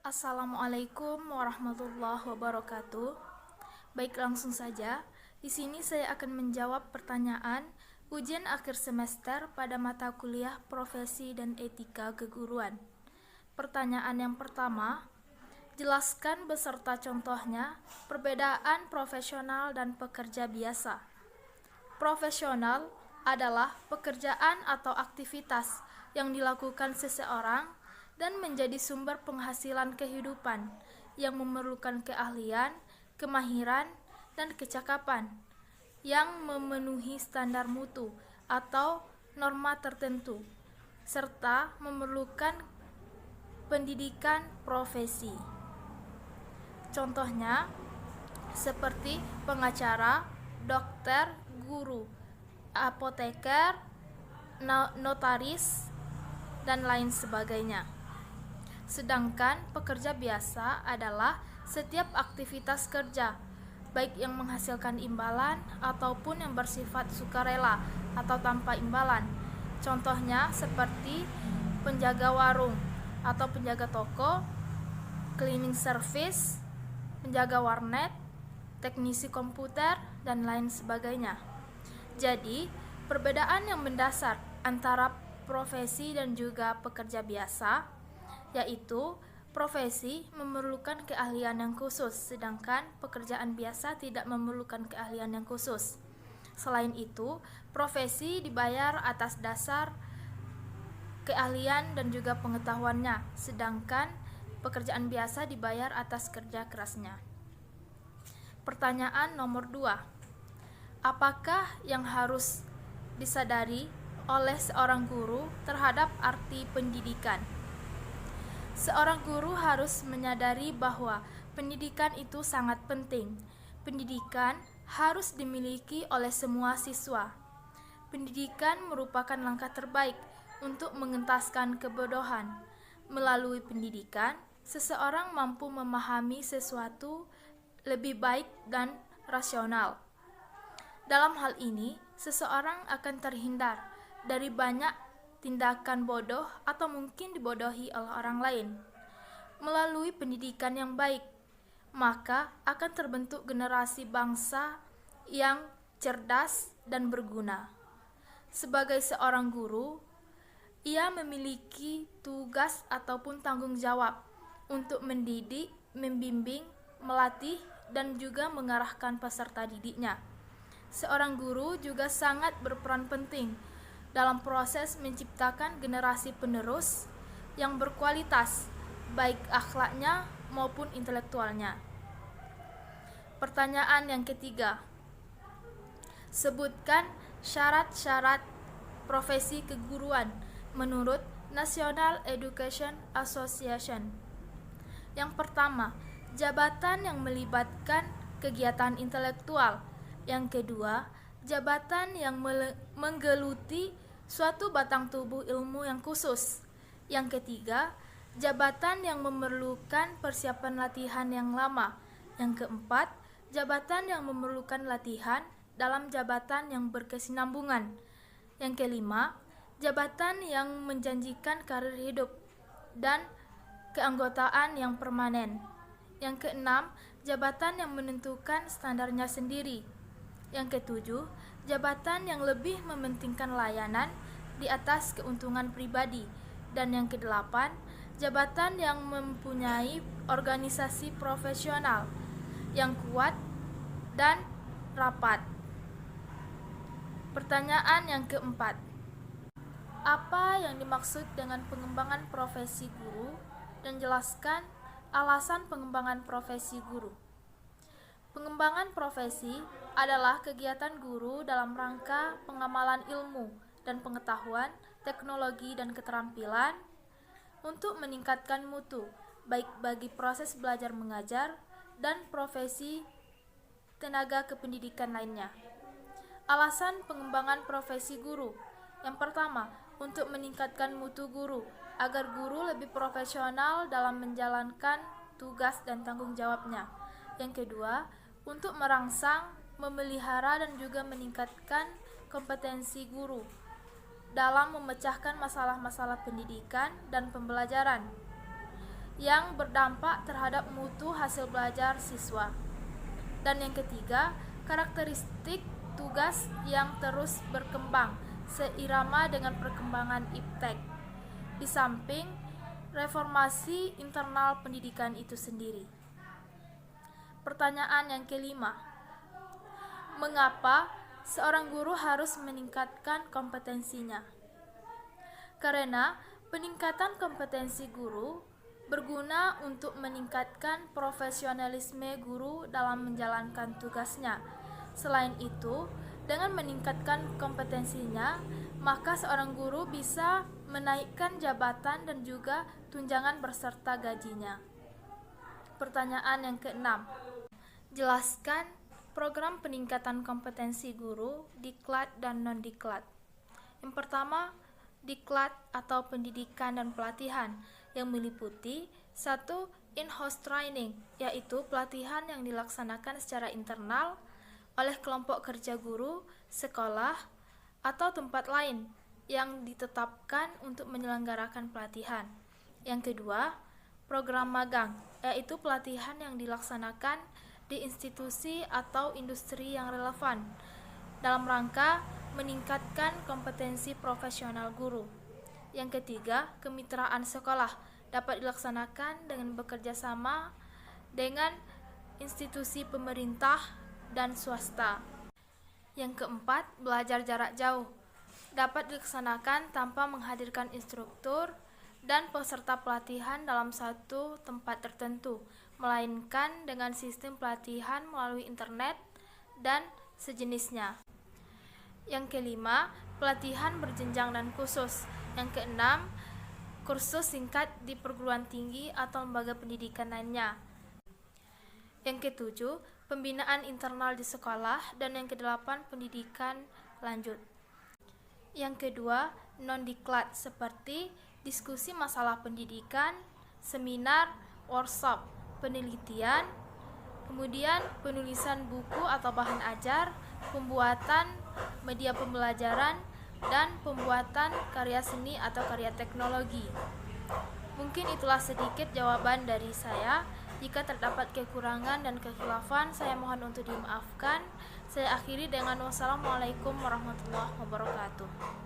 Assalamualaikum warahmatullahi wabarakatuh. Baik, langsung saja. Di sini saya akan menjawab pertanyaan ujian akhir semester pada mata kuliah Profesi dan Etika Keguruan. Pertanyaan yang pertama, jelaskan beserta contohnya perbedaan profesional dan pekerja biasa. Profesional adalah pekerjaan atau aktivitas yang dilakukan seseorang dan menjadi sumber penghasilan kehidupan yang memerlukan keahlian, kemahiran, dan kecakapan yang memenuhi standar mutu atau norma tertentu, serta memerlukan pendidikan profesi. Contohnya seperti pengacara, dokter, guru, apoteker, notaris, dan lain sebagainya. Sedangkan pekerja biasa adalah setiap aktivitas kerja, baik yang menghasilkan imbalan ataupun yang bersifat sukarela atau tanpa imbalan. Contohnya seperti penjaga warung atau penjaga toko, cleaning service, penjaga warnet, teknisi komputer, dan lain sebagainya. Jadi, perbedaan yang mendasar antara profesi dan juga pekerja biasa yaitu profesi memerlukan keahlian yang khusus, sedangkan pekerjaan biasa tidak memerlukan keahlian yang khusus. Selain itu, profesi dibayar atas dasar keahlian dan juga pengetahuannya, sedangkan pekerjaan biasa dibayar atas kerja kerasnya. Pertanyaan nomor 2. Apakah yang harus disadari oleh seorang guru terhadap arti pendidikan? Seorang guru harus menyadari bahwa pendidikan itu sangat penting. Pendidikan harus dimiliki oleh semua siswa. Pendidikan merupakan langkah terbaik untuk mengentaskan kebodohan. Melalui pendidikan, seseorang mampu memahami sesuatu lebih baik dan rasional. Dalam hal ini, seseorang akan terhindar dari banyak tindakan bodoh atau mungkin dibodohi oleh orang lain. Melalui pendidikan yang baik, maka akan terbentuk generasi bangsa yang cerdas dan berguna. Sebagai seorang guru, ia memiliki tugas ataupun tanggung jawab untuk mendidik, membimbing, melatih, dan juga mengarahkan peserta didiknya. Seorang guru juga sangat berperan penting dalam proses menciptakan generasi penerus yang berkualitas, baik akhlaknya maupun intelektualnya. Pertanyaan yang ketiga, sebutkan syarat-syarat profesi keguruan menurut National Education Association. Yang pertama, jabatan yang melibatkan kegiatan intelektual. Yang kedua, jabatan yang menggeluti suatu batang tubuh ilmu yang khusus. Yang ketiga, jabatan yang memerlukan persiapan latihan yang lama. Yang keempat, jabatan yang memerlukan latihan dalam jabatan yang berkesinambungan. Yang kelima, jabatan yang menjanjikan karir hidup dan keanggotaan yang permanen. Yang keenam, jabatan yang menentukan standarnya sendiri. Yang ketujuh, jabatan yang lebih mementingkan layanan di atas keuntungan pribadi. Dan yang kedelapan, jabatan yang mempunyai organisasi profesional yang kuat dan rapat. Pertanyaan yang keempat, apa yang dimaksud dengan pengembangan profesi guru dan jelaskan alasan pengembangan profesi guru? Pengembangan profesi adalah kegiatan guru dalam rangka pengamalan ilmu dan pengetahuan, teknologi, dan keterampilan untuk meningkatkan mutu, baik bagi proses belajar mengajar dan profesi tenaga kependidikan lainnya. Alasan pengembangan profesi guru. Yang pertama, untuk meningkatkan mutu guru, agar guru lebih profesional dalam menjalankan tugas dan tanggung jawabnya. Yang kedua, untuk merangsang, memelihara, dan juga meningkatkan kompetensi guru dalam memecahkan masalah-masalah pendidikan dan pembelajaran. yang berdampak terhadap mutu hasil belajar siswa. Dan yang ketiga, karakteristik tugas yang terus berkembang seirama dengan perkembangan iptek, di samping reformasi internal pendidikan itu sendiri. Pertanyaan yang kelima, mengapa seorang guru harus meningkatkan kompetensinya? Karena peningkatan kompetensi guru berguna untuk meningkatkan profesionalisme guru dalam menjalankan tugasnya. Selain itu, dengan meningkatkan kompetensinya, maka seorang guru bisa menaikkan jabatan dan juga tunjangan beserta gajinya. Pertanyaan yang keenam, jelaskan program peningkatan kompetensi guru diklat dan non-diklat. Yang pertama, diklat atau pendidikan dan pelatihan yang meliputi 1. In-house training, yaitu pelatihan yang dilaksanakan secara internal oleh kelompok kerja guru, sekolah, atau tempat lain yang ditetapkan untuk menyelenggarakan pelatihan. Yang kedua, program magang, yaitu pelatihan yang dilaksanakan di institusi atau industri yang relevan dalam rangka meningkatkan kompetensi profesional guru. Yang ketiga, kemitraan sekolah dapat dilaksanakan dengan bekerja sama dengan institusi pemerintah dan swasta. Yang keempat, belajar jarak jauh dapat dilaksanakan tanpa menghadirkan instruktur dan peserta pelatihan dalam satu tempat tertentu, melainkan dengan sistem pelatihan melalui internet dan sejenisnya. Yang kelima, pelatihan berjenjang dan khusus. Yang keenam, kursus singkat di perguruan tinggi atau lembaga pendidikan lainnya. Yang ketujuh, pembinaan internal di sekolah. Dan yang kedelapan, pendidikan lanjut. Yang kedua, non-diklat seperti diskusi masalah pendidikan, seminar, workshop, penelitian, kemudian penulisan buku atau bahan ajar, pembuatan media pembelajaran, dan pembuatan karya seni atau karya teknologi. Mungkin itulah sedikit jawaban dari saya. Jika terdapat kekurangan dan kekhilafan, saya mohon untuk dimaafkan. Saya akhiri dengan wassalamualaikum warahmatullahi wabarakatuh.